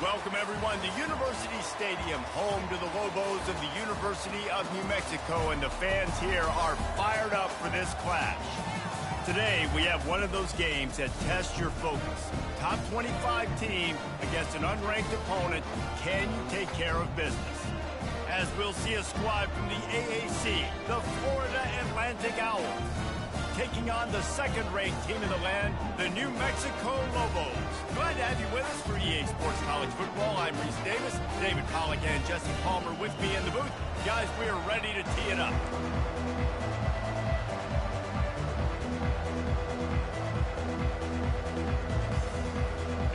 Welcome, everyone, to University Stadium, home to the Lobos of the University of New Mexico, and the fans here are fired up for this clash. Today, we have one of those games that tests your focus. Top 25 team against an unranked opponent. Can you take care of business? As we'll see a squad from the AAC, the Florida Atlantic Owls, taking on the second-ranked team in the land, the New Mexico Lobos. Glad to have you with us for EA Sports College Football. I'm Reese Davis, David Pollack and Jesse Palmer with me in the booth. Guys, we are ready to tee it up.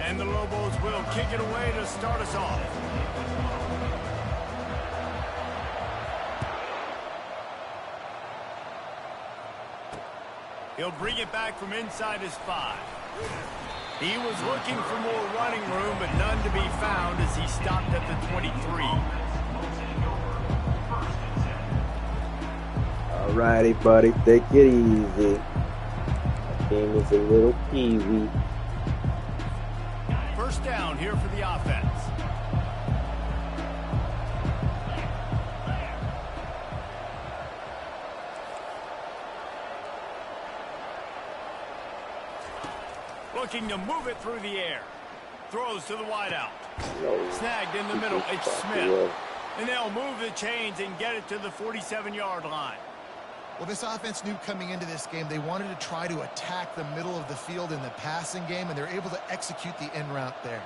And the Lobos will kick it away to start us off. He'll bring it back from inside his 5. He was looking for more running room, but none to be found as he stopped at the 23. All righty, buddy. Take it easy. That game is a little peasy. First down here for the offense. Looking to move it through the air. Throws to the wideout. Snagged in the middle. It's Smith. And they'll move the chains and get it to the 47-yard line. Well, this offense knew coming into this game they wanted to try to attack the middle of the field in the passing game, and they're able to execute the in route there.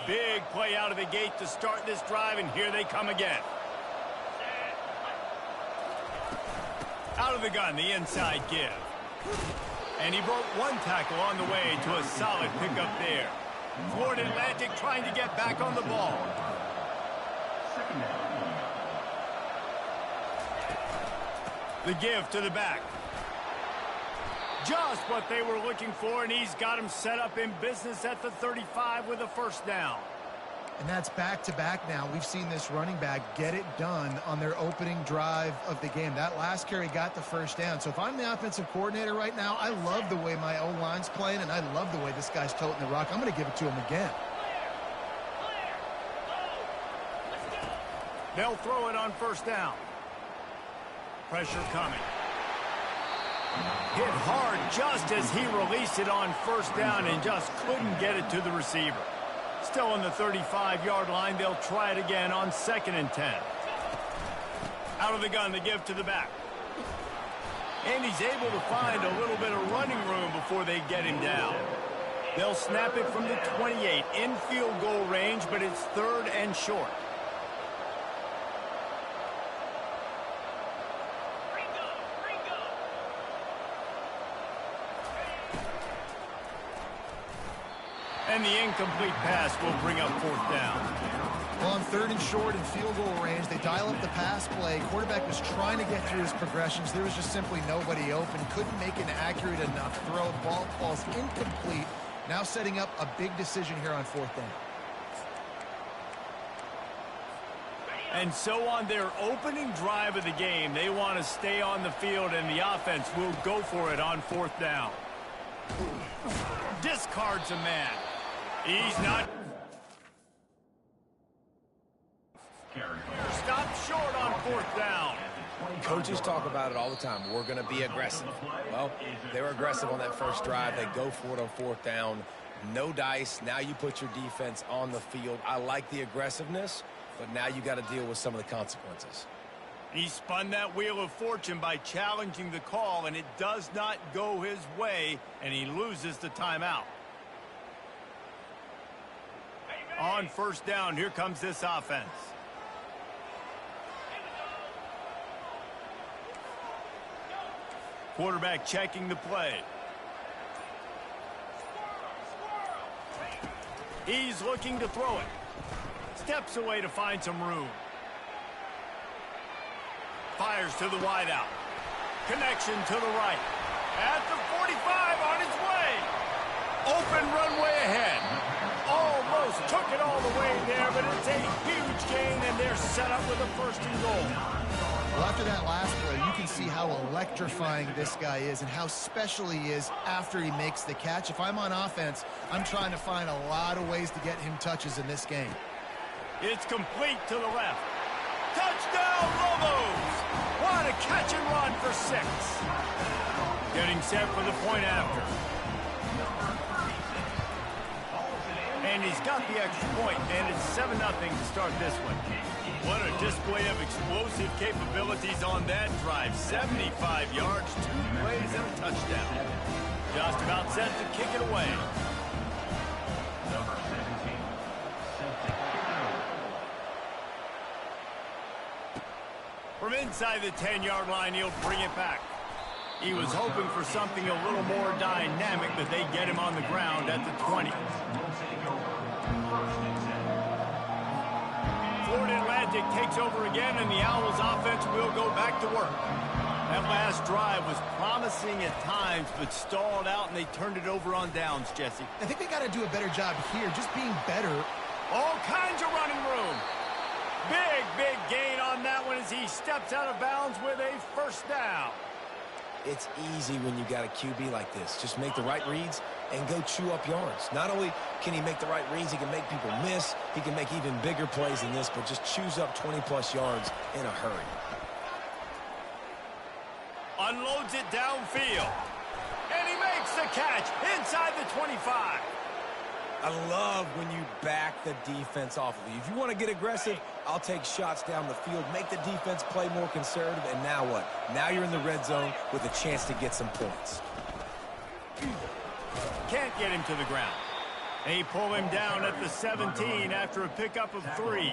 Big play out of the gate to start this drive, and here they come again. Out of the gun, the inside give. And he broke one tackle on the way to a solid pickup there. Florida Atlantic trying to get back on the ball. The give to the back. Just what they were looking for, and he's got him set up in business at the 35 with a first down. And that's back-to-back now. We've seen this running back get it done on their opening drive of the game. That last carry got the first down. So if I'm the offensive coordinator right now, I love the way my O-line's playing, and I love the way this guy's toting the rock. I'm going to give it to him again. They'll throw it on first down. Pressure coming. Hit hard just as he released it on first down and just couldn't get it to the receiver. Still on the 35-yard line, they'll try it again on 2nd and 10. Out of the gun, the give to the back. And he's able to find a little bit of running room before they get him down. They'll snap it from the 28 in field goal range, but it's 3rd and short. And the incomplete pass will bring up 4th down. Well, on 3rd and short in field goal range, they dial up the pass play. Quarterback was trying to get through his progressions. There was just simply nobody open. Couldn't make an accurate enough throw. Ball falls incomplete. Now setting up a big decision here on 4th down. And so on their opening drive of the game, they want to stay on the field, and the offense will go for it on 4th down. Discards a man. He's not. Stopped short on 4th down. Coaches talk about it all the time. We're going to be aggressive. Well, they were aggressive on that first drive. They go for it on 4th down. No dice. Now you put your defense on the field. I like the aggressiveness, but now you got to deal with some of the consequences. He spun that wheel of fortune by challenging the call, and it does not go his way, and he loses the timeout. On first down, here comes this offense. Quarterback checking the play. He's looking to throw it. Steps away to find some room. Fires to the wideout. Connection to the right. At the 45 on his way. Open runway ahead. Almost took it all the way there, but it's a huge gain, and they're set up with a 1st and goal. Well, after that last play, you can see how electrifying this guy is and how special he is after he makes the catch. If I'm on offense, I'm trying to find a lot of ways to get him touches in this game. It's complete to the left. Touchdown, Lobos! What a catch and run for 6. Getting set for the point after. And he's got the extra point, and it's 7-0 to start this one. What a display of explosive capabilities on that drive. 75 yards, 2 plays, and a touchdown. Just about set to kick it away. From inside the 10-yard line, he'll bring it back. He was hoping for something a little more dynamic, but they get him on the ground at the 20. Florida Atlantic takes over again, and the Owls offense will go back to work. That last drive was promising at times, but stalled out, and they turned it over on downs, Jesse. I think they got to do a better job here, just being better. All kinds of running room. Big gain on that one as he steps out of bounds with a first down. It's easy when you got a QB like this. Just make the right reads and go chew up yards. Not only can he make the right reads, he can make people miss. He can make even bigger plays than this, but just chews up 20-plus yards in a hurry. Unloads it downfield. And he makes the catch inside the 25. I love when you back the defense off of you. If you want to get aggressive, I'll take shots down the field, make the defense play more conservative, and now what? Now you're in the red zone with a chance to get some points. Can't get him to the ground. They pull him down at the 17 after a pickup of 3. You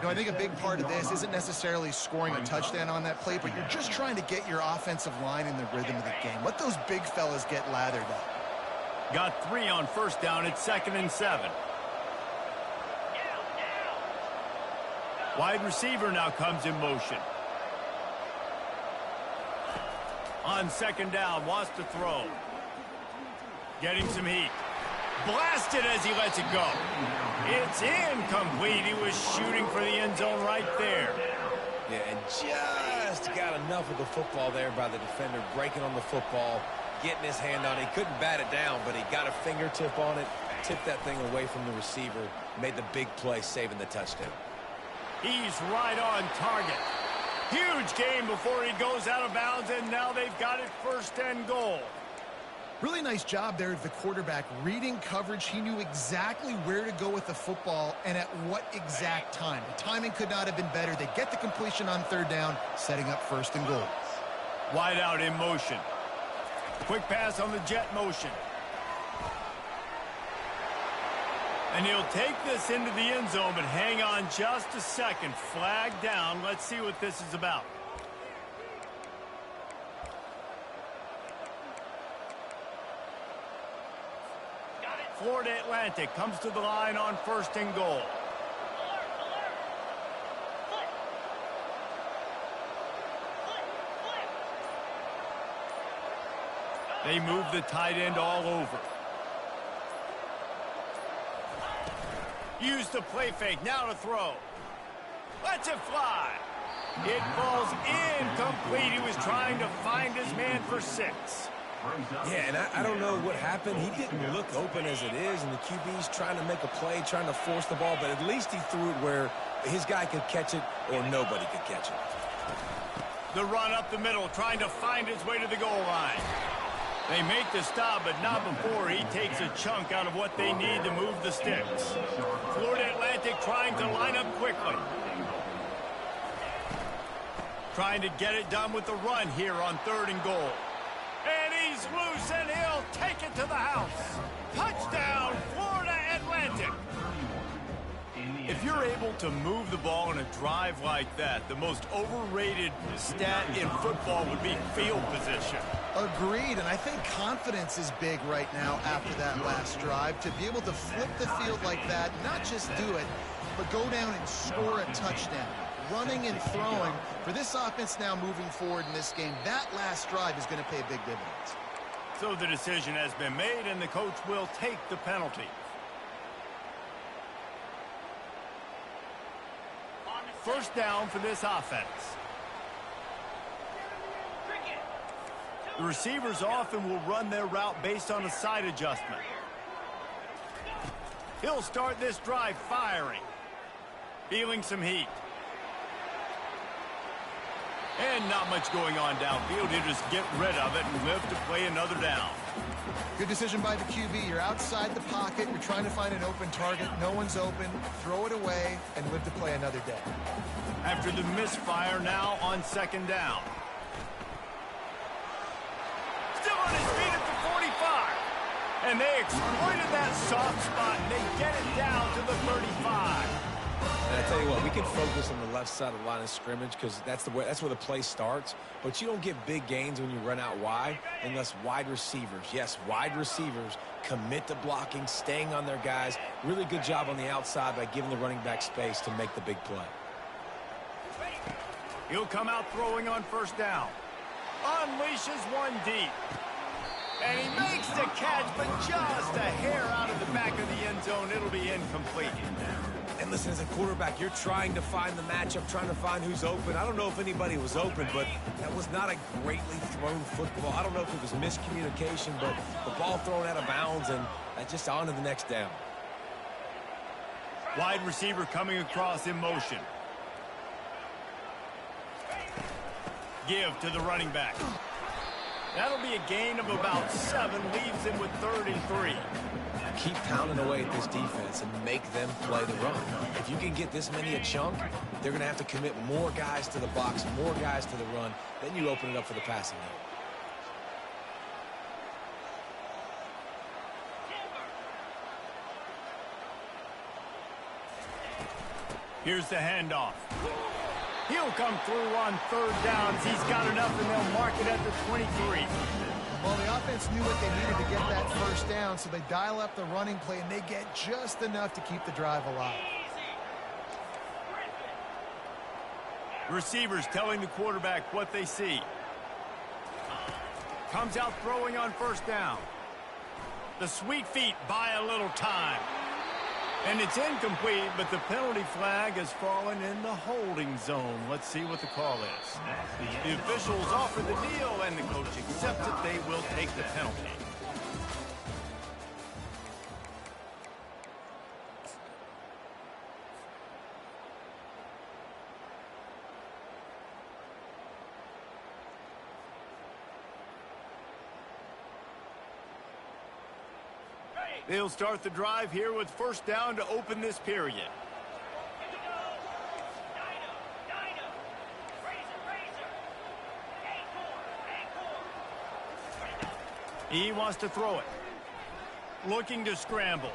know, I think a big part of this isn't necessarily scoring a touchdown on that play, but you're just trying to get your offensive line in the rhythm of the game. Let those big fellas get lathered up. Got 3 on first down. It's 2nd and 7. Wide receiver now comes in motion. On 2nd down, wants to throw. Getting some heat. Blasted as he lets it go. It's incomplete. He was shooting for the end zone right there. Yeah, and just got enough of the football there by the defender, breaking on the football, getting his hand on it. He couldn't bat it down, but he got a fingertip on it, tipped that thing away from the receiver, made the big play, saving the touchdown. He's right on target. Huge game before he goes out of bounds, and now they've got it 1st and goal. Really nice job there of the quarterback reading coverage. He knew exactly where to go with the football and at what exact time. The timing could not have been better. They get the completion on 3rd down, setting up 1st and goal. Wide out in motion. Quick pass on the jet motion. And he'll take this into the end zone, but hang on just a second. Flag down. Let's see what this is about. Florida Atlantic comes to the line on 1st and goal. They move the tight end all over. Use the play fake, now to throw. Lets it fly. It falls incomplete. He was trying to find his man for 6. Yeah, and I don't know what happened. He didn't look open as it is, and the QB's trying to make a play, trying to force the ball, but at least he threw it where his guy could catch it or nobody could catch it. The run up the middle, trying to find his way to the goal line. They make the stop, but not before he takes a chunk out of what they need to move the sticks. Florida Atlantic trying to line up quickly. Trying to get it done with the run here on 3rd and goal. And he's loose, and he'll take it to the house. Touchdown, Florida Atlantic. If you're able to move the ball in a drive like that, the most overrated stat in football would be field position. Agreed, and I think confidence is big right now after that last drive. To be able to flip the field like that, not just do it, but go down and score a touchdown. Running and throwing. For this offense now moving forward in this game, that last drive is going to pay big dividends. So the decision has been made, and the coach will take the penalty. First down for this offense. The receivers often will run their route based on a side adjustment. He'll start this drive firing. Feeling some heat. And not much going on downfield. He'll just get rid of it and live to play another down. Good decision by the QB. You're outside the pocket. You're trying to find an open target. No one's open. Throw it away and live to play another day. After the misfire, now on second down. Still on his feet at the 45. And they exploited that soft spot, and they get it down to the 35. And I tell you what, we can focus on the left side of the line of scrimmage because that's where the play starts. But you don't get big gains when you run out wide unless wide receivers, yes, wide receivers, commit to blocking, staying on their guys. Really good job on the outside by giving the running back space to make the big play. He'll come out throwing on first down. Unleashes one deep. And he makes the catch, but just a hair out of the back of the end zone. It'll be incomplete. And listen, as a quarterback, you're trying to find the matchup, trying to find who's open. I don't know if anybody was open, but that was not a greatly thrown football. I don't know if it was miscommunication, but the ball thrown out of bounds and just on to the next down. Wide receiver coming across in motion. Give to the running back. That'll be a gain of about 7, leaves him with 3rd and 3. Keep pounding away at this defense and make them play the run. If you can get this many a chunk, they're going to have to commit more guys to the box, more guys to the run. Then you open it up for the passing game. Here's the handoff. He'll come through on 3rd downs. He's got enough, and they'll mark it at the 23. Well, the offense knew what they needed to get that first down, so they dial up the running play, and they get just enough to keep the drive alive. Receivers telling the quarterback what they see. Comes out throwing on first down. The sweet feet buy a little time. And it's incomplete, but the penalty flag has fallen in the holding zone. Let's see what the call is. The officials offer the deal, and the coach accepts it. They will take the penalty. They'll start the drive here with first down to open this period. He wants to throw it. Looking to scramble.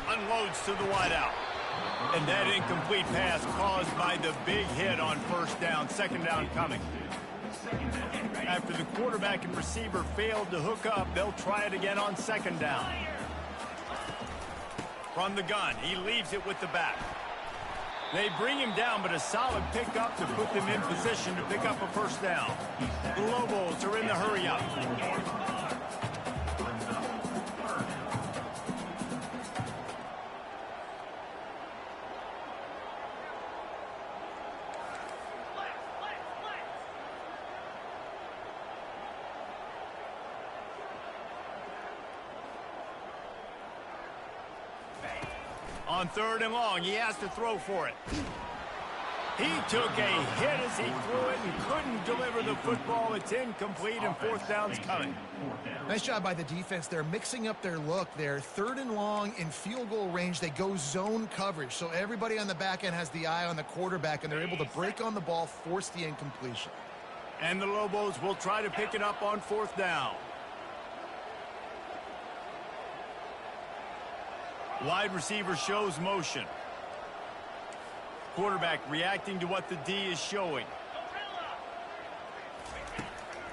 Unloads to the wideout. And that incomplete pass caused by the big hit on first down. Second down coming. After the quarterback and receiver failed to hook up, they'll try it again on second down. From the gun, he leaves it with the back. They bring him down, but a solid pickup to put them in position to pick up a first down. The Lobos are in the hurry-up. On 3rd and long, he has to throw for it. He took a hit as he threw it and couldn't deliver the football. It's incomplete, and 4th down's coming. Nice job by the defense. They're mixing up their look there. 3rd and long in field goal range. They go zone coverage, so everybody on the back end has the eye on the quarterback, and they're able to break on the ball, force the incompletion. And the Lobos will try to pick it up on 4th down. Wide receiver shows motion. Quarterback reacting to what the D is showing.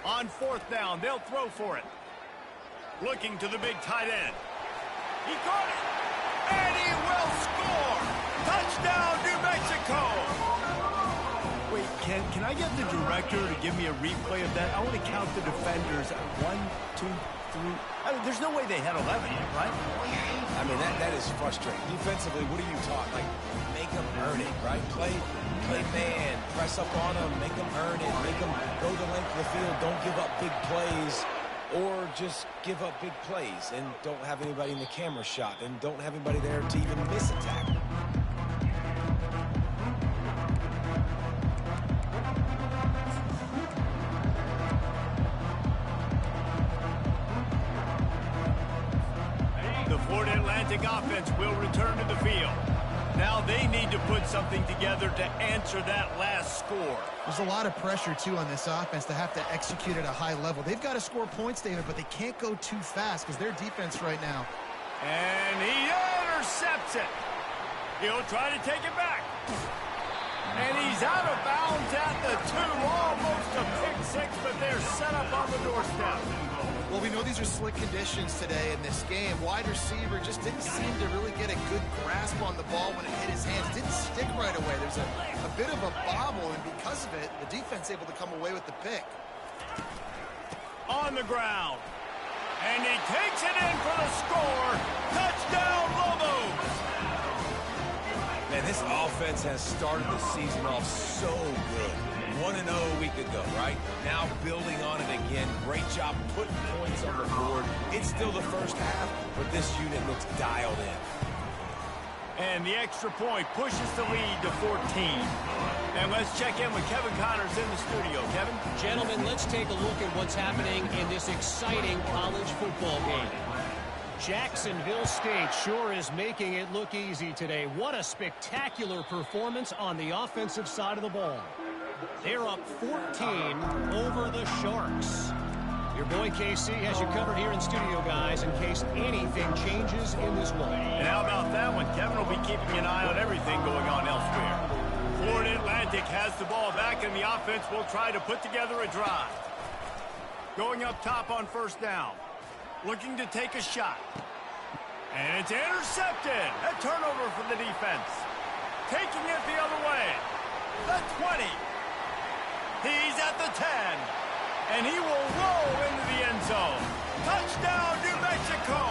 On 4th down, they'll throw for it. Looking to the big tight end. He caught it, and he will score! Touchdown, New Mexico! Wait, can I get the director to give me a replay of that? I want to count the defenders. 1, 2, through. I mean, there's no way they had 11, right? I mean, that is frustrating. Defensively, what are you taught? Like, make them earn it, right? Play man, press up on them, make them earn it, make them go the length of the field, don't give up big plays, or just give up big plays and don't have anybody in the camera shot and don't have anybody there to even miss a tackle. The Florida Atlantic offense will return to the field. Now they need to put something together to answer that last score. There's a lot of pressure, too, on this offense to have to execute at a high level. They've got to score points, David, but they can't go too fast because their defense right now. And he intercepts it. He'll try to take it back. And he's out of bounds at the 2. Almost a pick 6, but they're set up on the doorstep. Well, we know these are slick conditions today in this game. Wide receiver just didn't seem to really get a good grasp on the ball when it hit his hands. Didn't stick right away. There's a bit of a bobble, and because of it, the defense able to come away with the pick. On the ground. And he takes it in for the score. Touchdown, Lobos! Man, this offense has started the season off so good. 1-0 a week ago, right? Now building on it again. Great job putting points on the board. It's still the first half, but this unit looks dialed in. And the extra point pushes the lead to 14. And let's check in with Kevin Connors in the studio. Kevin? Gentlemen, let's take a look at what's happening in this exciting college football game. Jacksonville State sure is making it look easy today. What a spectacular performance on the offensive side of the ball. They're up 14 over the Sharks. Your boy KC has you covered here in studio, guys, in case anything changes in this one. And how about that one? Kevin will be keeping an eye on everything going on elsewhere. Florida Atlantic has the ball back, and the offense will try to put together a drive. Going up top on first down. Looking to take a shot. And it's intercepted. A turnover for the defense. Taking it the other way. The 20. He's at the 10. And he will roll into the end zone. Touchdown, New Mexico.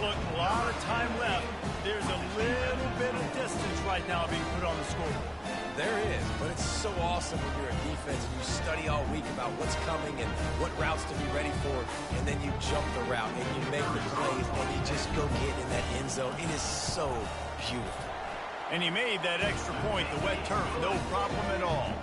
Look, a lot of time left. There's a little bit of distance right now being put on the scoreboard. There is, but it's so awesome when you're a defense and you study all week about what's coming and what routes to be ready for, and then you jump the route and you make the plays and you just go get in that end zone. It is so beautiful. And he made that extra point, the wet turf, no problem at all.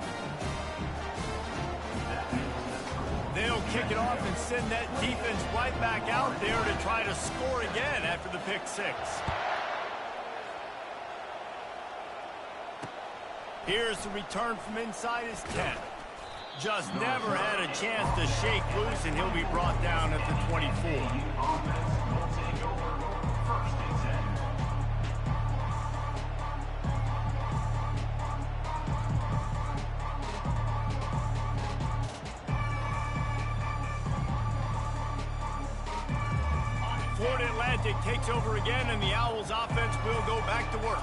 They'll kick it off and send that defense right back out there to try to score again after the pick 6. Here's the return from inside his 10. Just never had a chance to shake loose, and he'll be brought down at the 24. Florida Atlantic takes over again, and the Owls offense will go back to work.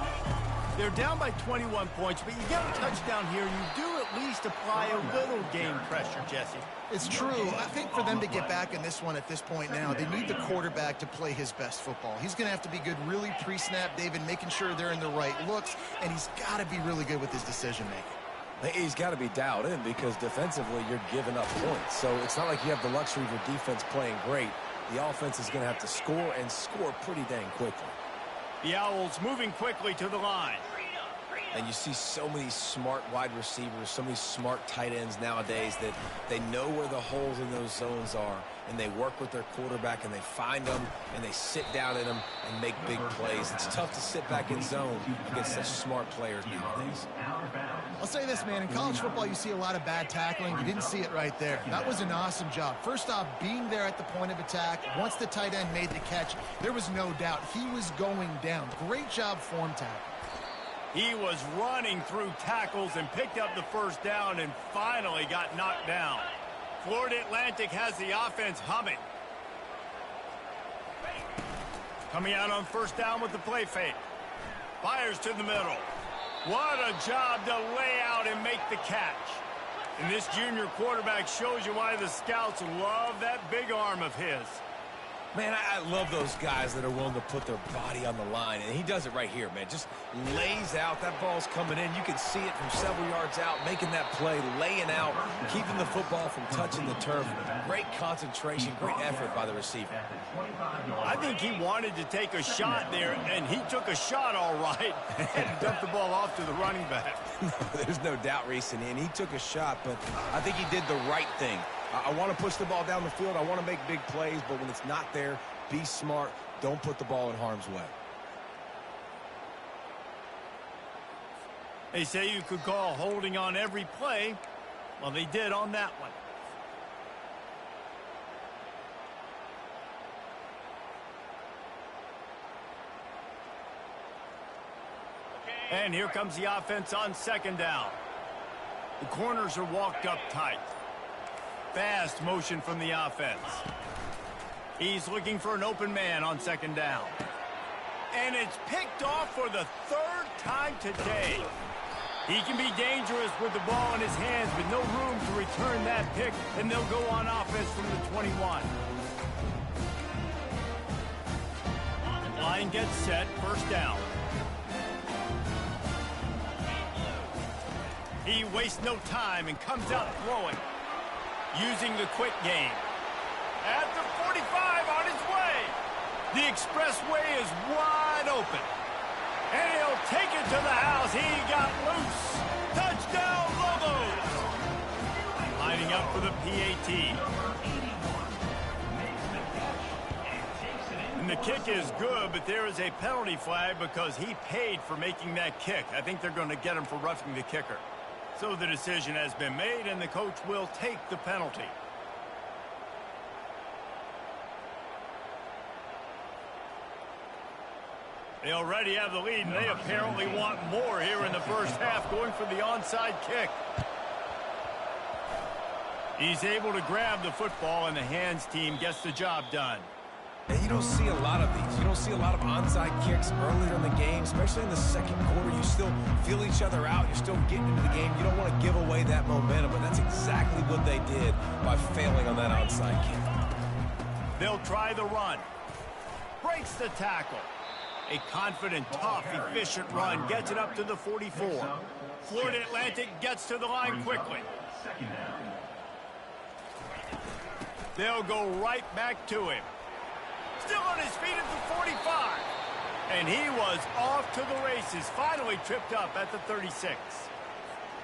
They're down by 21 points, but you get a touchdown here, you do at least apply a little game pressure, Jesse. It's true. I think for them to get back in this one at this point now, they need the quarterback to play his best football. He's going to have to be good really pre-snap, David, making sure they're in the right looks, and he's got to be really good with his decision-making. He's got to be dialed in because defensively you're giving up points. So it's not like you have the luxury of your defense playing great. The offense is going to have to score and score pretty dang quickly. The Owls moving quickly to the line. And you see so many smart wide receivers, so many smart tight ends nowadays that they know where the holes in those zones are, and they work with their quarterback, and they find them, and they sit down in them and make big plays. It's tough to sit back in zone against such smart players nowadays. I'll say this, man. In college football, you see a lot of bad tackling. You didn't see it right there. That was an awesome job. First off, being there at the point of attack. Once the tight end made the catch, there was no doubt he was going down. Great job form tackle. He was running through tackles and picked up the first down and finally got knocked down. Florida Atlantic has the offense humming. Coming out on first down with the play fake. Fires to the middle. What a job to lay out and make the catch. And this junior quarterback shows you why the scouts love that big arm of his. Man, I love those guys that are willing to put their body on the line, and he does it right here, man. Just lays out. That ball's coming in. You can see it from several yards out, making that play, laying out, keeping the football from touching the turf. Great concentration, great effort by the receiver. I think he wanted to take a shot there, and he took a shot all right and dumped the ball off to the running back. There's no doubt, Reese, and he took a shot, but I think he did the right thing. I want to push the ball down the field. I want to make big plays, but when it's not there, be smart. Don't put the ball in harm's way. They say you could call holding on every play. Well, they did on that one. And here comes the offense on second down. The corners are walked up tight. Fast motion from the offense. He's looking for an open man on second down. And it's picked off for the third time today. He can be dangerous with the ball in his hands, but no room to return that pick, and they'll go on offense from the 21. Line gets set, first down. He wastes no time and comes out throwing. Using the quick game. At the 45 on his way. The expressway is wide open. And he'll take it to the house. He got loose. Touchdown, Lobos. Lining up for the PAT. And the kick is good, but there is a penalty flag because he paid for making that kick. I think they're going to get him for roughing the kicker. So the decision has been made, and the coach will take the penalty. They already have the lead, and they apparently want more here in the first half, going for the onside kick. He's able to grab the football, and the hands team gets the job done. And you don't see a lot of these. You don't see a lot of onside kicks earlier in the game, especially in the second quarter. You still feel each other out. You're still getting into the game. You don't want to give away that momentum, but that's exactly what they did by failing on that onside kick. They'll try the run. Breaks the tackle. A confident, tough, efficient run gets it up to the 44. Florida Atlantic gets to the line quickly. They'll go right back to him. Still on his feet at the 45. And he was off to the races, finally tripped up at the 36.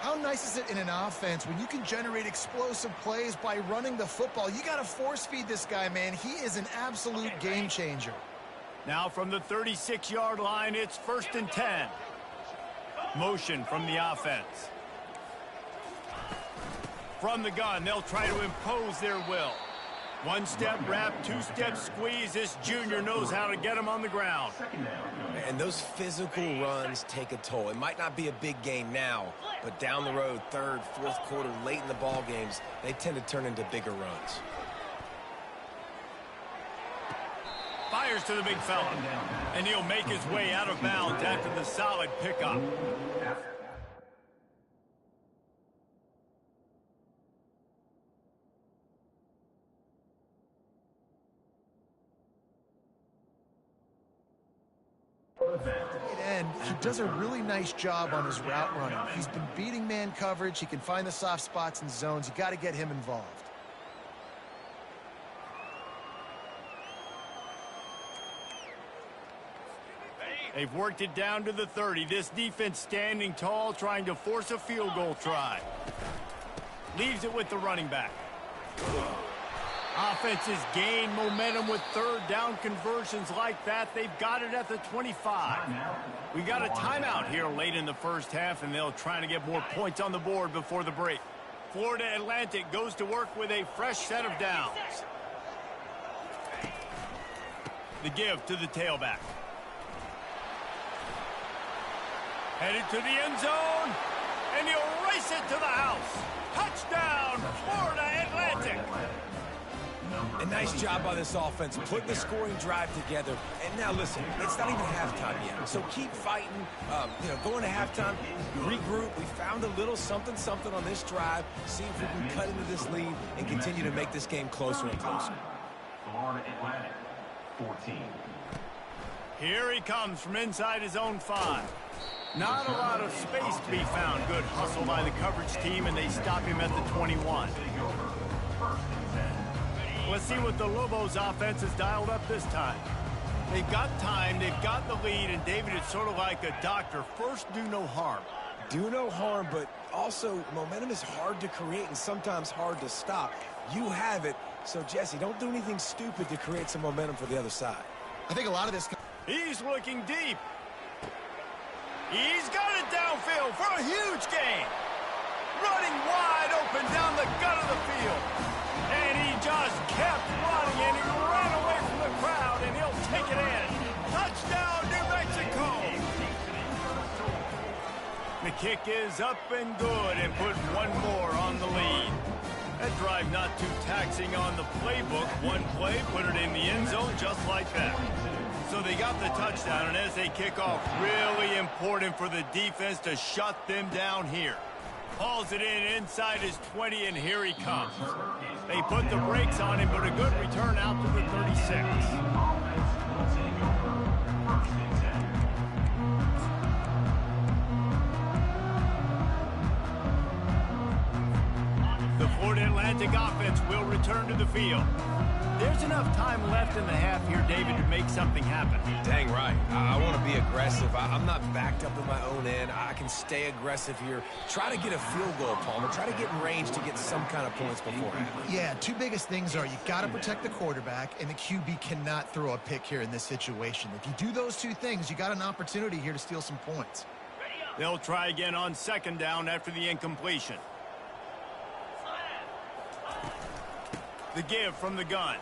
How nice is it in an offense when you can generate explosive plays by running the football? You got to force feed this guy, man. He is an absolute game changer. Now from the 36-yard line, it's first and 10. Motion from the offense. From the gun, they'll try to impose their will. One-step wrap, two-step squeeze. This junior knows how to get him on the ground. And those physical runs take a toll. It might not be a big game now, but down the road, third, fourth quarter, late in the ball games, they tend to turn into bigger runs. Fires to the big fella. And he'll make his way out of bounds after the solid pickup. And he does a really nice job on his route running. He's been beating man coverage. He can find the soft spots and zones. You got to get him involved. They've worked it down to the 30. This defense standing tall, trying to force a field goal try. Leaves it with the running back. Offenses gain momentum with third down conversions like that. They've got it at the 25. We got a timeout here late in the first half, and they'll try to get more points on the board before the break. Florida Atlantic goes to work with a fresh set of downs. The give to the tailback. Headed to the end zone, and he'll race it to the house. Touchdown, Florida Atlantic. And nice job by this offense, putting the scoring drive together. And now listen, it's not even halftime yet. So keep fighting, going to halftime, regroup. We found a little something on this drive. See if we can cut into this lead and continue to make this game closer and closer. Florida Atlantic, 14. Here he comes from inside his own 5. Not a lot of space to be found. Good hustle by the coverage team, and they stop him at the 21. Let's see what the Lobos offense has dialed up this time. They've got time, they've got the lead, and David, it's sort of like a doctor. First, do no harm. Do no harm, but also momentum is hard to create and sometimes hard to stop. You have it, so Jesse, don't do anything stupid to create some momentum for the other side. I think a lot of this... He's looking deep. He's got it downfield for a huge gain. Running wide open down the gut of the field. And he just kept running, and he ran away from the crowd, and he'll take it in. Touchdown, New Mexico! The kick is up and good, and put one more on the lead. That drive not too taxing on the playbook. One play, put it in the end zone just like that. So they got the touchdown, and as they kick off, really important for the defense to shut them down here. Hauls it in inside his 20, and here he comes. They put the brakes on him, but a good return out to the 36. The Florida Atlantic offense will return to the field. There's enough time left in the half here, David, to make something happen. Dang right. I want to be aggressive. I'm not backed up in my own end. I can stay aggressive here. Try to get a field goal, Palmer. Try to get in range to get some kind of points beforehand. Yeah, two biggest things are you got to protect the quarterback, and the QB cannot throw a pick here in this situation. If you do those two things, you got an opportunity here to steal some points. They'll try again on second down after the incompletion. The give from the gun.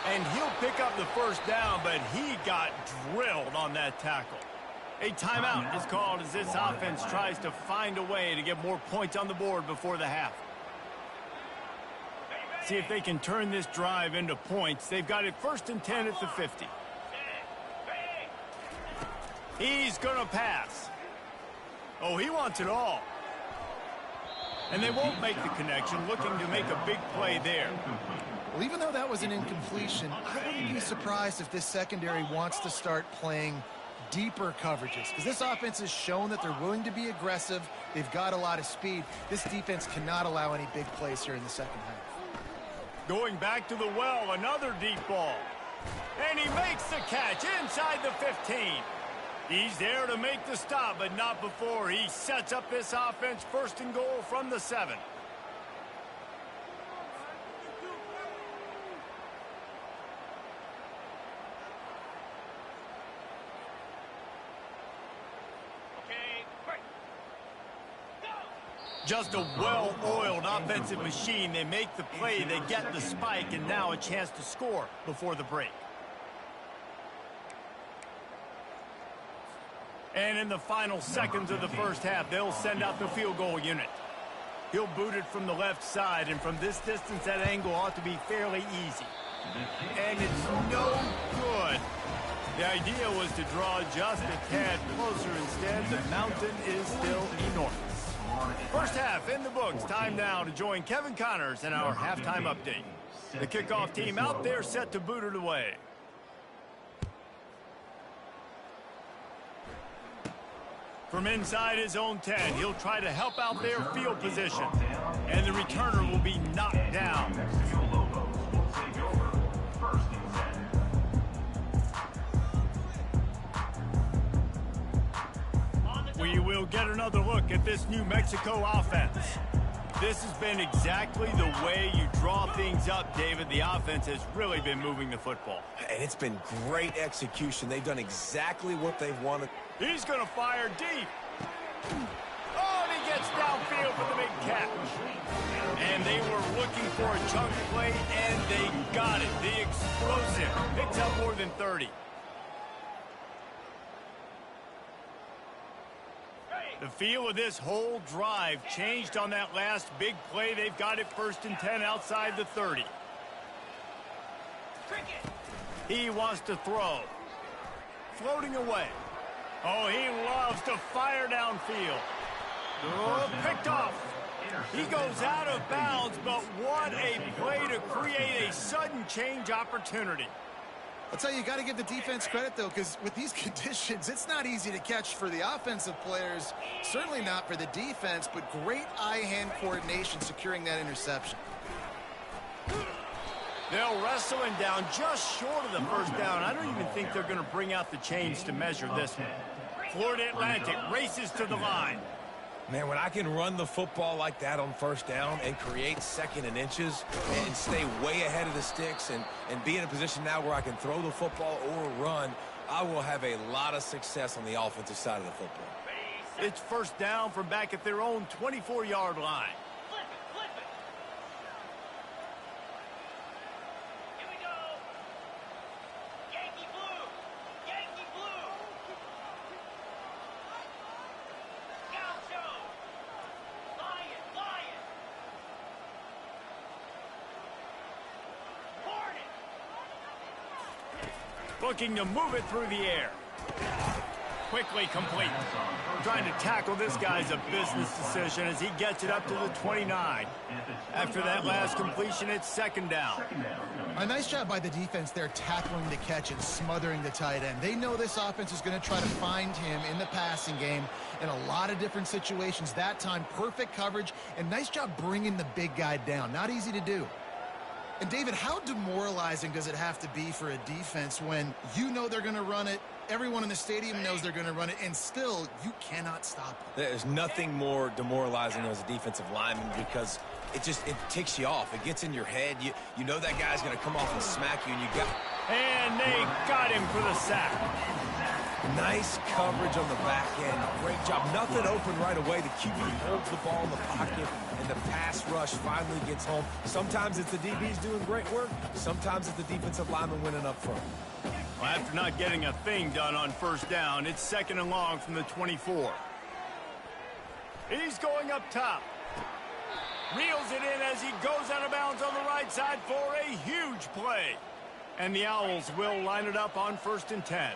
And he'll pick up the first down, but he got drilled on that tackle. A timeout is called as this offense tries to find a way to get more points on the board before the half. See if they can turn this drive into points. They've got it 1st and 10 at the 50. He's going to pass. Oh, he wants it all. And they won't make the connection, looking to make a big play there. Well, even though that was an incompletion, I wouldn't be surprised if this secondary wants to start playing deeper coverages, because this offense has shown that they're willing to be aggressive. They've got a lot of speed. This defense cannot allow any big plays here in the second half. Going back to the well, another deep ball. And he makes the catch inside the 15. He's there to make the stop, but not before he sets up this offense 1st and goal from the 7. Just a well-oiled offensive machine. They make the play, they get the spike, and now a chance to score before the break. And in the final seconds of the first half, they'll send out the field goal unit. He'll boot it from the left side, and from this distance, that angle ought to be fairly easy. And it's no good. The idea was to draw just a tad closer. Instead, the mountain is still enormous. First half in the books. Time now to join Kevin Connors in our halftime update. The kickoff team out there set to boot it away. From inside his own 10, he'll try to help out their field position. And the returner will be knocked down. We will get another look at this New Mexico offense. This has been exactly the way you draw things up, David. The offense has really been moving the football. And it's been great execution. They've done exactly what they've wanted. He's going to fire deep. Oh, and he gets downfield for the big catch. And they were looking for a chunk play, and they got it. The explosive picks up more than 30. The feel of this whole drive changed on that last big play. They've got it 1st and 10 outside the 30. He wants to throw. Floating away. Oh, he loves to fire downfield. Oh, picked off. He goes out of bounds, but what a play to create a sudden change opportunity. I'll tell you, you got to give the defense credit, though, because with these conditions, it's not easy to catch for the offensive players. Certainly not for the defense, but great eye-hand coordination securing that interception. They'll wrestle him down just short of the 1st down. I don't even think they're going to bring out the chains to measure this one. Florida Atlantic races to the line. Man, when I can run the football like that on 1st down and create 2nd and inches and stay way ahead of the sticks and be in a position now where I can throw the football or run, I will have a lot of success on the offensive side of the football. It's 1st down from back at their own 24-yard line. Looking to move it through the air. Quickly complete. Trying to tackle this guy's a business decision as he gets it up to the 29. After that last completion, it's 2nd down. A nice job by the defense there tackling the catch and smothering the tight end. They know this offense is going to try to find him in the passing game in a lot of different situations. That time, perfect coverage, and nice job bringing the big guy down. Not easy to do. And, David, how demoralizing does it have to be for a defense when you know they're going to run it, everyone in the stadium knows they're going to run it, and still you cannot stop it? There's nothing more demoralizing as a defensive lineman because it ticks you off. It gets in your head. You know that guy's going to come off and smack you, and you got... And they got him for the sack. Nice coverage on the back end. Great job. Nothing open right away. The QB holds the ball in the pocket, and the pass rush finally gets home. Sometimes it's the DBs doing great work. Sometimes it's the defensive lineman winning up front. Well, after not getting a thing done on 1st down, it's 2nd and long from the 24. He's going up top. Reels it in as he goes out of bounds on the right side for a huge play. And the Owls will line it up on 1st and 10.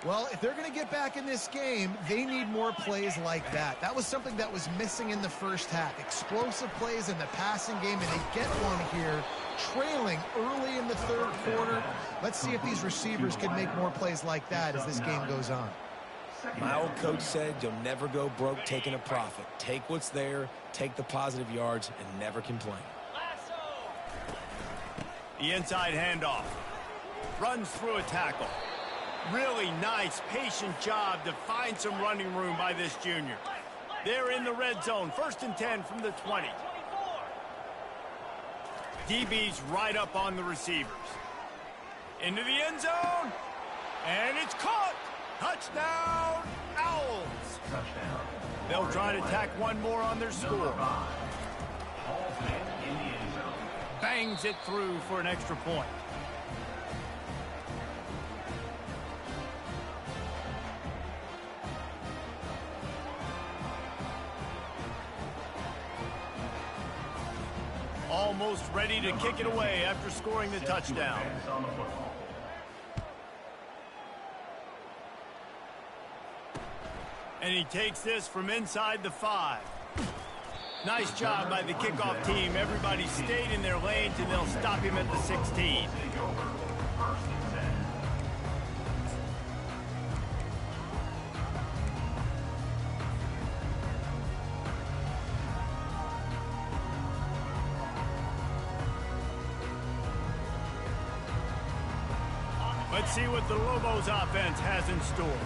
Well, if they're going to get back in this game, they need more plays like that. That was something that was missing in the 1st half. Explosive plays in the passing game, and they get one here, trailing early in the 3rd quarter. Let's see if these receivers can make more plays like that as this game goes on. My old coach said you'll never go broke taking a profit. Take what's there, take the positive yards, and never complain. The inside handoff. Runs through a tackle. Really nice, patient job to find some running room by this junior. They're in the red zone. 1st and 10 from the 20. DB's right up on the receivers. Into the end zone. And it's caught. Touchdown, Owls. They'll try to tack one more on their score. Bangs it through for an extra point. Almost ready to kick it away after scoring the touchdown. And he takes this from inside the 5. Nice job by the kickoff team. Everybody stayed in their lanes, and they'll stop him at the 16. Let's see what the Lobos offense has in store.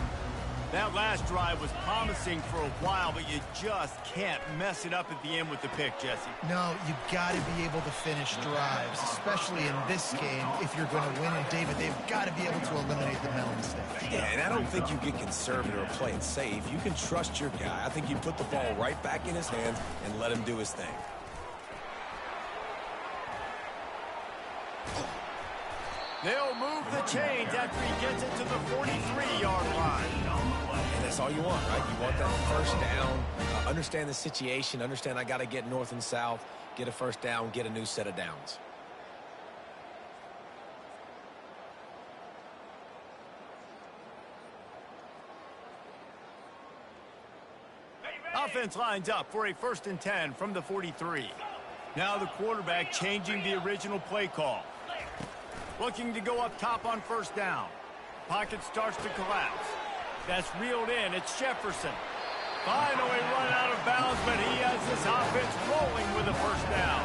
That last drive was promising for a while, but you just can't mess it up at the end with the pick, Jesse. No, you've got to be able to finish drives, especially in this game if you're going to win. And, David, they've got to be able to eliminate the mental mistakes. Yeah, and I don't think you get conservative or play it safe. You can trust your guy. I think you put the ball right back in his hands and let him do his thing. They'll move the chains after he gets it to the 43-yard line. And That's all you want, right? You want that first down, understand the situation, understand I got to get north and south, get a first down, get a new set of downs. Offense lines up for a 1st and 10 from the 43. Now the quarterback changing the original play call. Looking to go up top on 1st down. Pocket starts to collapse. That's reeled in. It's Jefferson. Finally run out of bounds, but he has this offense rolling with a 1st down.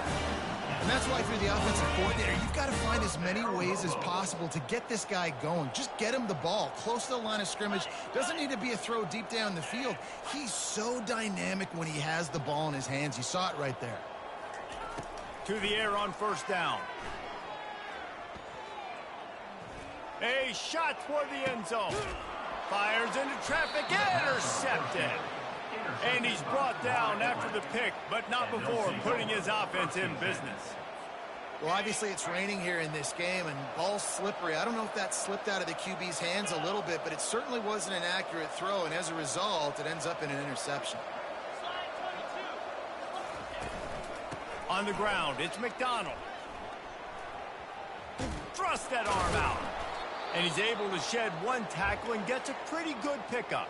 And that's why, if you're the offensive coordinator, you've got to find as many ways as possible to get this guy going. Just get him the ball close to the line of scrimmage. Doesn't need to be a throw deep down the field. He's so dynamic when he has the ball in his hands. You saw it right there. To the air on 1st down. A shot toward the end zone. Fires into traffic. Intercepted. And he's brought down after the pick, but not before putting his offense in business. Well, obviously it's raining here in this game, and ball's slippery. I don't know if that slipped out of the QB's hands a little bit, but it certainly wasn't an accurate throw, and as a result, it ends up in an interception. On the ground, it's McDonald. Thrust that arm out. And he's able to shed one tackle and gets a pretty good pickup.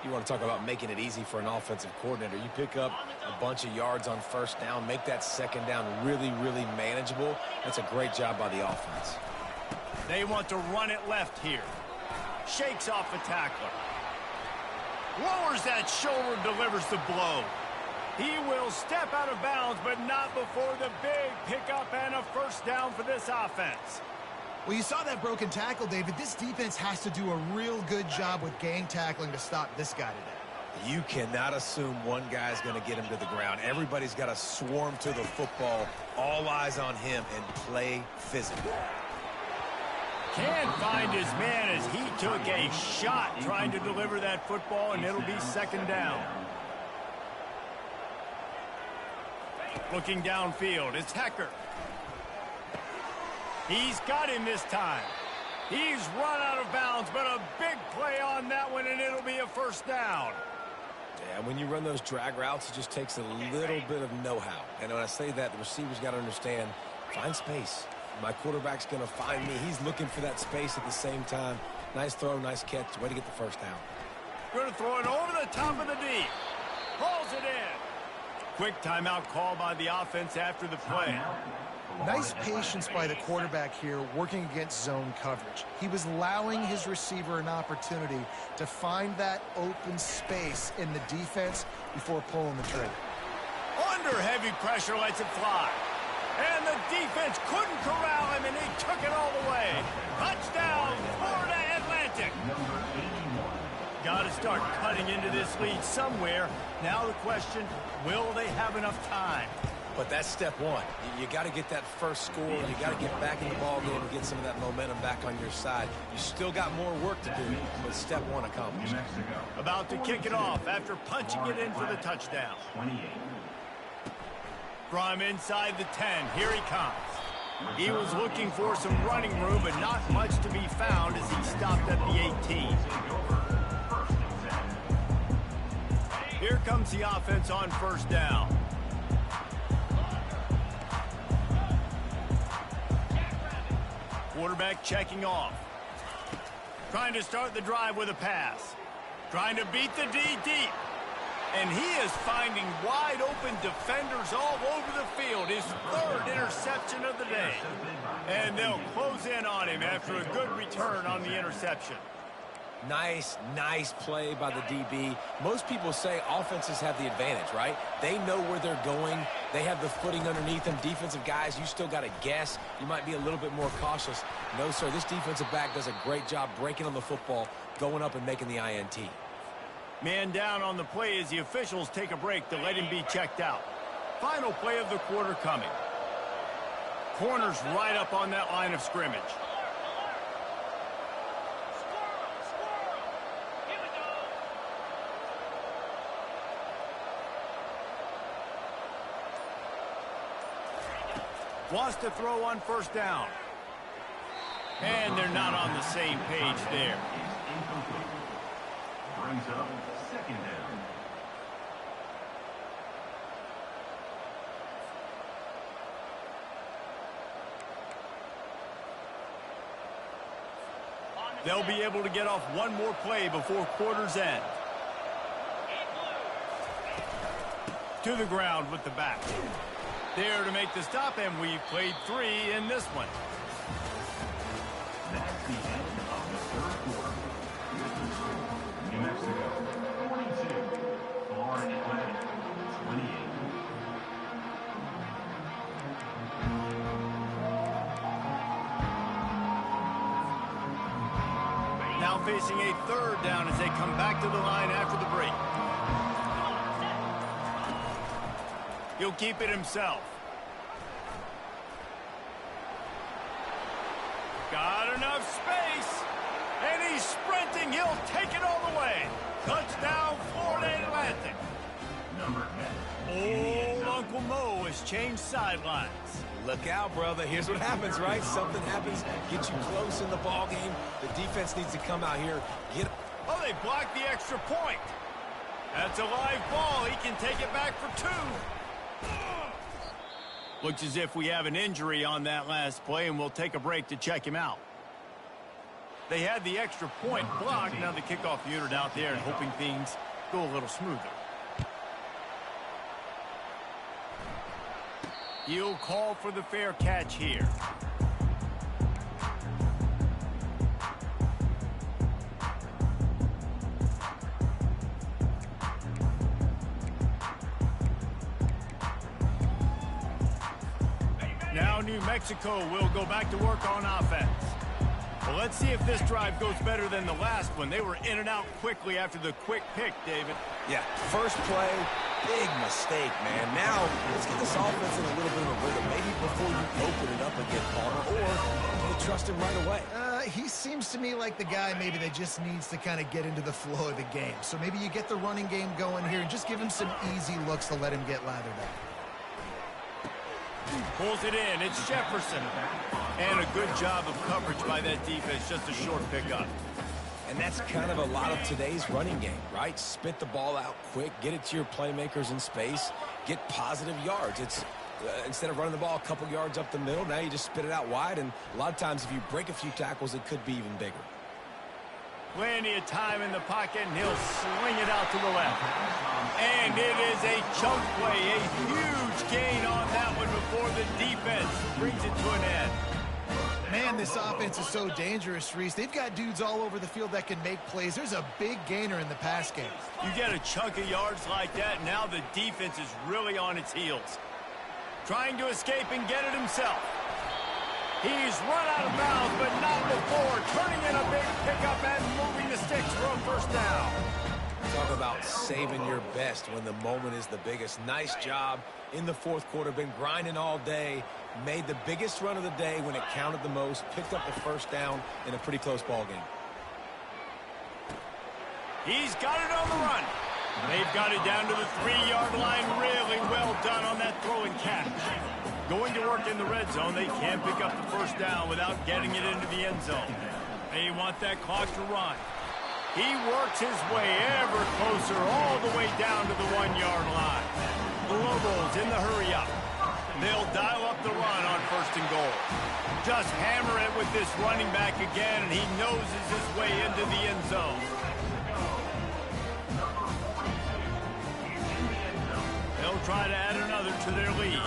You want to talk about making it easy for an offensive coordinator. You pick up a bunch of yards on 1st down, make that 2nd down really, really manageable. That's a great job by the offense. They want to run it left here. Shakes off the tackler. Lowers that shoulder, delivers the blow. He will step out of bounds, but not before the big pickup and a 1st down for this offense. Well, you saw that broken tackle, David. This defense has to do a real good job with gang tackling to stop this guy today. You cannot assume one guy's going to get him to the ground. Everybody's got to swarm to the football, all eyes on him, and play physical. Can't find his man as he took a shot trying to deliver that football, and it'll be 2nd down. Looking downfield, it's Hecker. He's got him this time. He's run out of bounds, but a big play on that one, and it'll be a 1st down. Yeah, when you run those drag routes, it just takes a little bit of know-how. And when I say that, the receiver's got to understand, find space. My quarterback's going to find me. He's looking for that space at the same time. Nice throw, nice catch. Way to get the 1st down. Going to throw it over the top of the D. Pulls it in. Quick timeout call by the offense after the play. Nice patience by the quarterback here working against zone coverage. He was allowing his receiver an opportunity to find that open space in the defense before pulling the trigger. Under heavy pressure, lets it fly. And the defense couldn't corral him, and he took it all the way. Touchdown, Florida Atlantic. Got to start cutting into this lead somewhere. Now the question, will they have enough time? But that's step one. You got to get that first score. You got to get back in the ball game and get some of that momentum back on your side. You still got more work to do, but step one accomplished. About to kick it off after punching it in for the touchdown. From inside the 10, here he comes. He was looking for some running room, but not much to be found as he stopped at the 18. Here comes the offense on 1st down. Quarterback checking off. Trying to start the drive with a pass. Trying to beat the D deep. And he is finding wide open defenders all over the field. His 3rd interception of the day. And they'll close in on him after a good return on the interception. Nice play by the DB. Most people say offenses have the advantage, right? They know where they're going. They have the footing underneath them. Defensive guys, you still got to guess. You might be a little bit more cautious. No, sir, this defensive back does a great job breaking on the football, going up and making the INT. Man down on the play as the officials take a break to let him be checked out. Final play of the quarter coming. Corners right up on that line of scrimmage. Wants to throw on 1st down. And they're not on the same page there. Brings up second down. They'll be able to get off one more play before quarter's end. To the ground with the back. There to make the stop, and we've played 3 in this one. That's the end of the third quarter. New Mexico, 42. Florida Atlantic, 28. Now facing a third down as they come back to the line after the break. He'll keep it himself. Got enough space. And he's sprinting. He'll take it all the way. Touchdown, Florida Atlantic. Number 10. Old Uncle Mo has changed sidelines. Look out, brother. Here's what happens, right? Something happens, get you close in the ball game. The defense needs to come out here, get... Oh, they blocked the extra point. That's a live ball. He can take it back for 2. Looks as if we have an injury on that last play, and we'll take a break to check him out. They had the extra point blocked. Now the kickoff unit out there and hoping things go a little smoother. He'll call for the fair catch here. Now New Mexico will go back to work on offense. Well, let's see if this drive goes better than the last one. They were in and out quickly after the quick pick, David. Yeah, first play, big mistake, man. Now, let's get this offense in a little bit of a rhythm. Maybe before you open it up again, Palmer, or do you trust him right away? He seems to me like the guy maybe that just needs to kind of get into the flow of the game. So maybe you get the running game going here and just give him some easy looks to let him get lathered up. Pulls it in. It's Jefferson. And a good job of coverage by that defense. Just a short pickup. And that's kind of a lot of today's running game, right? Spit the ball out quick, get it to your playmakers in space, get positive yards. It's instead of running the ball a couple yards up the middle, now you just spit it out wide, and a lot of times if you break a few tackles, it could be even bigger. Plenty of time in the pocket, and he'll swing it out to the left. And it is a chunk play, a huge gain on that one before the defense brings it to an end. Man, this offense is so dangerous, Reese. They've got dudes all over the field that can make plays. There's a big gainer in the pass game. You get a chunk of yards like that, now the defense is really on its heels. Trying to escape and get it himself. He's run out of bounds, but not before. Turning in a big pickup and moving the sticks for a first down. Talk about saving your best when the moment is the biggest. Nice job in the fourth quarter. Been grinding all day. Made the biggest run of the day when it counted the most. Picked up the first down in a pretty close ball game. He's got it on the run. They've got it down to the 3-yard line. Really well done on that throw and catch. Going to work in the red zone. They can't pick up the first down without getting it into the end zone. They want that clock to run. He works his way ever closer all the way down to the 1-yard line. The Lobos in the hurry up. They'll dial up the run on first and goal. Just hammer it with this running back again, and he noses his way into the end zone. They'll try to add another to their lead.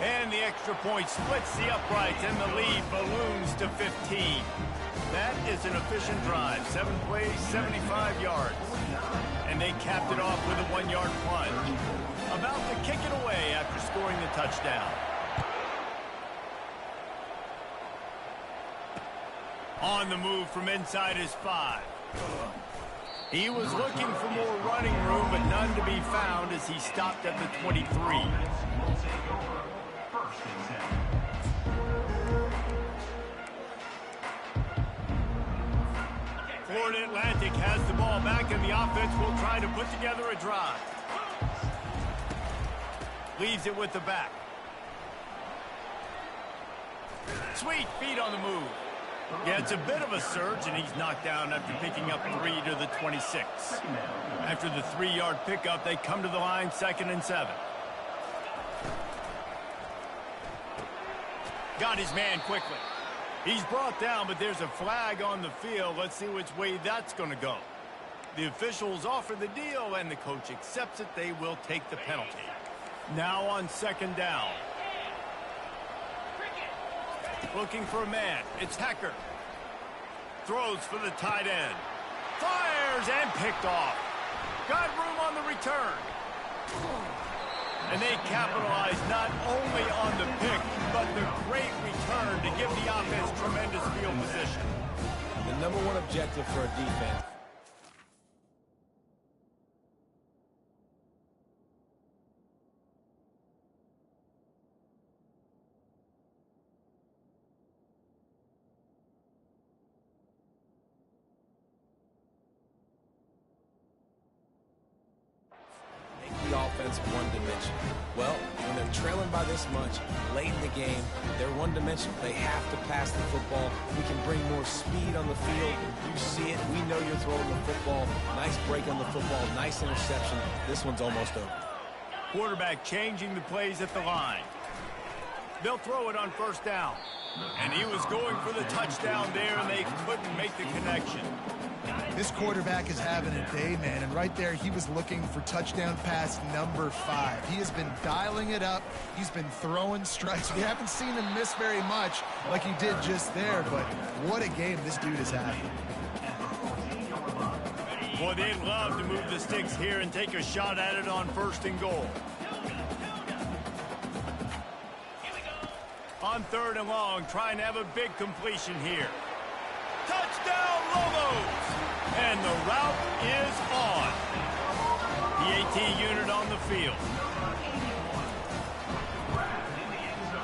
And the extra point splits the uprights, and the lead balloons to 15. That is an efficient drive. 7 plays, 75 yards. And they capped it off with a 1-yard plunge. About to kick it away after scoring the touchdown. On the move from inside his 5. He was looking for more running room, but none to be found as he stopped at the 23. Florida Atlantic has the ball back, and the offense will try to put together a drive. Leaves it with the back. Sweet feet on the move. Yeah, it's a bit of a surge, and he's knocked down after picking up 3 to the 26. After the 3-yard pickup, they come to the line 2nd and 7. Got his man quickly. He's brought down, but there's a flag on the field. Let's see which way that's going to go. The officials offer the deal, and the coach accepts it. They will take the penalty. Now on 2nd down. Looking for a man. It's Hecker. Throws for the tight end. Fires and picked off. Got room on the return. And they capitalize not only on the pick, but the great return to give the offense tremendous field position. The number one objective for a defense. Offense one-dimensional. Well, when they're trailing by this much late in the game, they're one-dimensional. They have to pass the football. We can bring more speed on the field. You see it. We know you're throwing the football. Nice break on the football. Nice interception. This one's almost over. Quarterback changing the plays at the line. They'll throw it on 1st down. And he was going for the touchdown there, and they couldn't make the connection. This quarterback is having a day, man, and right there he was looking for touchdown pass number 5. He has been dialing it up. He's been throwing strikes. We haven't seen him miss very much like he did just there, but what a game this dude is having. Boy, they'd love to move the sticks here and take a shot at it on 1st and goal. On 3rd and long, trying to have a big completion here. Touchdown, Lobos! And the route is on. The AT unit on the field.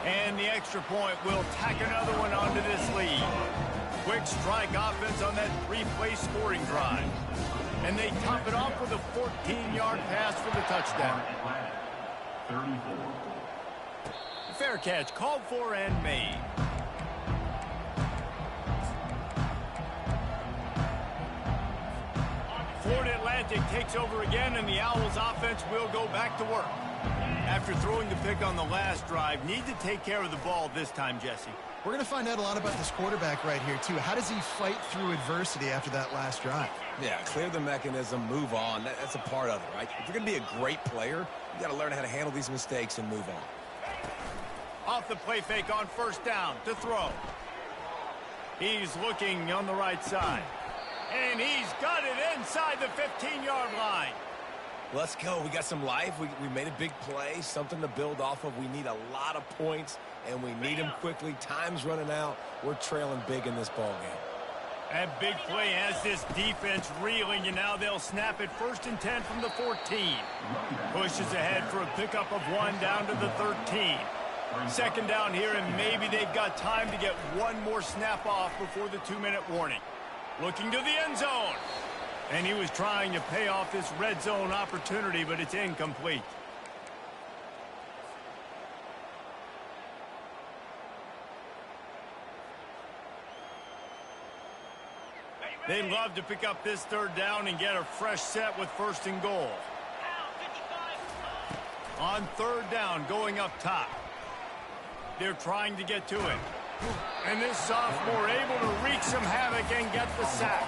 And the extra point will tack another one onto this lead. Quick strike offense on that 3-play scoring drive. And they top it off with a 14-yard pass for the touchdown. 34. Fair catch, called for and made. Florida Atlantic takes over again, and the Owls offense will go back to work. After throwing the pick on the last drive, need to take care of the ball this time, Jesse. We're going to find out a lot about this quarterback right here, too. How does he fight through adversity after that last drive? Yeah, clear the mechanism, move on. That's a part of it, right? If you're going to be a great player, you got to learn how to handle these mistakes and move on. Off the play fake on 1st down to throw. He's looking on the right side. And he's got it inside the 15-yard line. Let's go. We got some life. We made a big play, something to build off of. We need a lot of points, and we need them quickly. Time's running out. We're trailing big in this ball game. That big play has this defense reeling, and now they'll snap it 1st and 10 from the 14. Pushes ahead for a pickup of 1 down to the 13. 2nd down here, and maybe they've got time to get one more snap off before the 2-minute warning. Looking to the end zone. And he was trying to pay off this red zone opportunity, but it's incomplete. They'd love to pick up this 3rd down and get a fresh set with 1st and goal. On 3rd down, going up top. They're trying to get to it. And this sophomore able to wreak some havoc and get the sack.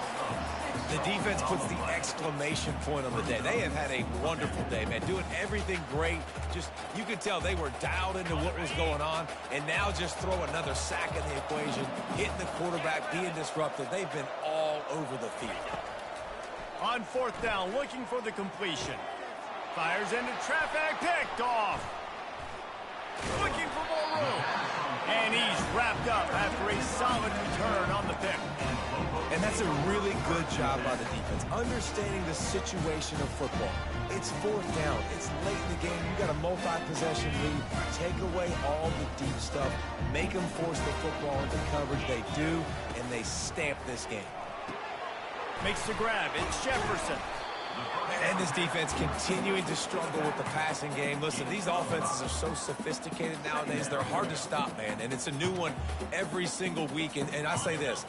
The defense puts the exclamation point on the day. They have had a wonderful day, man. Doing everything great. Just, you could tell they were dialed into what was going on. And now just throw another sack in the equation. Hitting the quarterback, being disruptive. They've been all over the field. On 4th down, looking for the completion. Fires into traffic, picked off. Looking for more room. And he's wrapped up after a solid return on the pick. And that's a really good job by the defense, understanding the situation of football. It's 4th down. It's late in the game. You got a multi-possession lead. Take away all the deep stuff. Make them force the football into coverage. They do, and they stamp this game. Makes the grab. It's Jefferson. And this defense continuing to struggle with the passing game. Listen, these offenses are so sophisticated nowadays. They're hard to stop, man. And it's a new one every single week. And I say this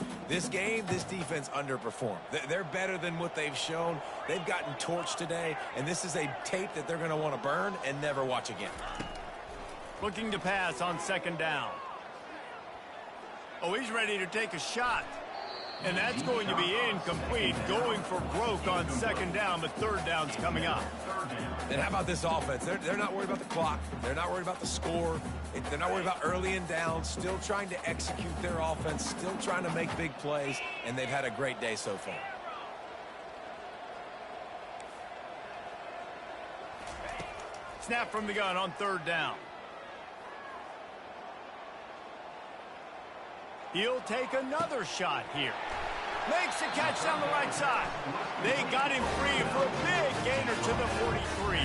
game, this defense underperformed. They're better than what they've shown. They've gotten torched today. And this is a tape that they're going to want to burn and never watch again. Looking to pass on second down. Oh, he's ready to take a shot. And that's going to be incomplete, going for broke on second down, but third down's coming up. And how about this offense? They're not worried about the clock. They're not worried about the score. They're not worried about early and down. Still trying to execute their offense, still trying to make big plays, and they've had a great day so far. Snap from the gun on third down. He'll take another shot here. Makes the catch down the right side. They got him free for a big gainer to the 43.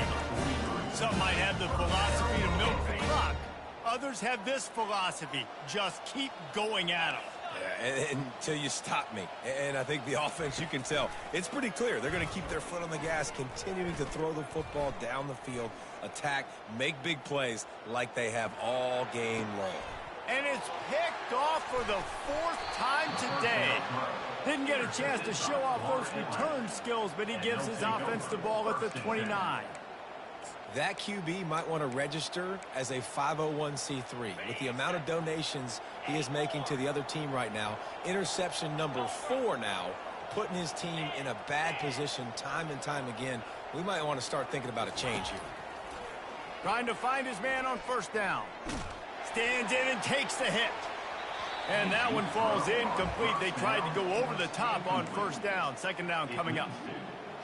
Some might have the philosophy to milk the clock. Others have this philosophy. Just keep going at them. Yeah, until you stop me. And I think the offense, you can tell, it's pretty clear. They're going to keep their foot on the gas, continuing to throw the football down the field, attack, make big plays like they have all game long. And it's picked off for the fourth time today. Didn't get a chance to show off those return skills, but he gives his offense the ball at the 29. That QB might want to register as a 501c3. With the amount of donations he is making to the other team right now, interception number 4 now, putting his team in a bad position time and time again. We might want to start thinking about a change here. Trying to find his man on first down. Stands in and takes the hit. And that one falls incomplete. They tried to go over the top on first down. Second down coming up.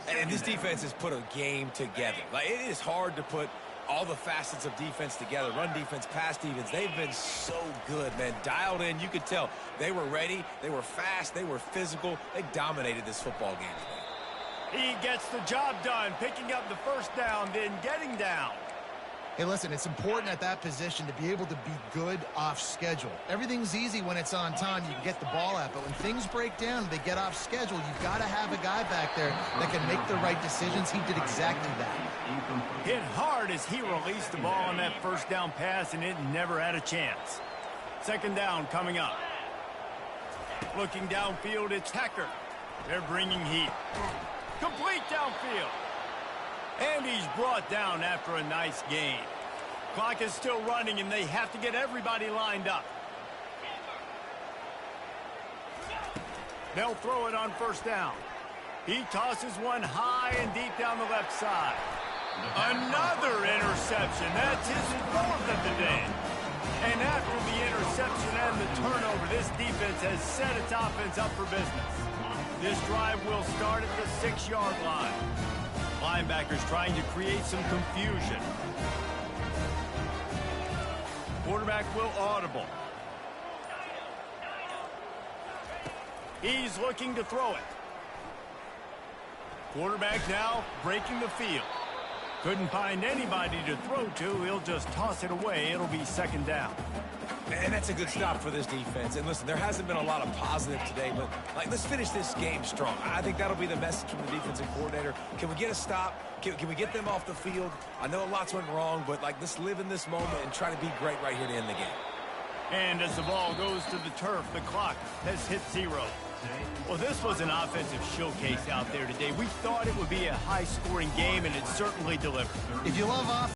And this defense has put a game together. Like, it is hard to put all the facets of defense together. Run defense, pass defense. They've been so good, man. Dialed in. You could tell they were ready. They were fast. They were physical. They dominated this football game today. He gets the job done, picking up the first down, then getting down. Hey, listen, it's important at that position to be able to be good off schedule. Everything's easy when it's on time. You can get the ball out. But when things break down, they get off schedule, you've got to have a guy back there that can make the right decisions. He did exactly that. Hit hard as he released the ball on that first down pass, and it never had a chance. Second down coming up. Looking downfield, it's Hecker. They're bringing heat. Complete downfield. And he's brought down after a nice gain. Clock is still running, and they have to get everybody lined up. They'll throw it on first down. He tosses one high and deep down the left side. Another interception. That's his 4th of the day. And after the interception and the turnover, this defense has set its offense up for business. This drive will start at the 6-yard line. Linebackers trying to create some confusion. Quarterback will audible. He's looking to throw it. Quarterback now breaking the field. Couldn't find anybody to throw to. He'll just toss it away. It'll be second down. And that's a good stop for this defense. And listen, there hasn't been a lot of positive today, but let's finish this game strong. I think that'll be the message from the defensive coordinator. Can we get a stop? Can we get them off the field? I know lots went wrong, but let's live in this moment and try to be great right here to end the game. And as the ball goes to the turf, the clock has hit 0. Well, this was an offensive showcase out there today. We thought it would be a high-scoring game, and it certainly delivered. If you love offense,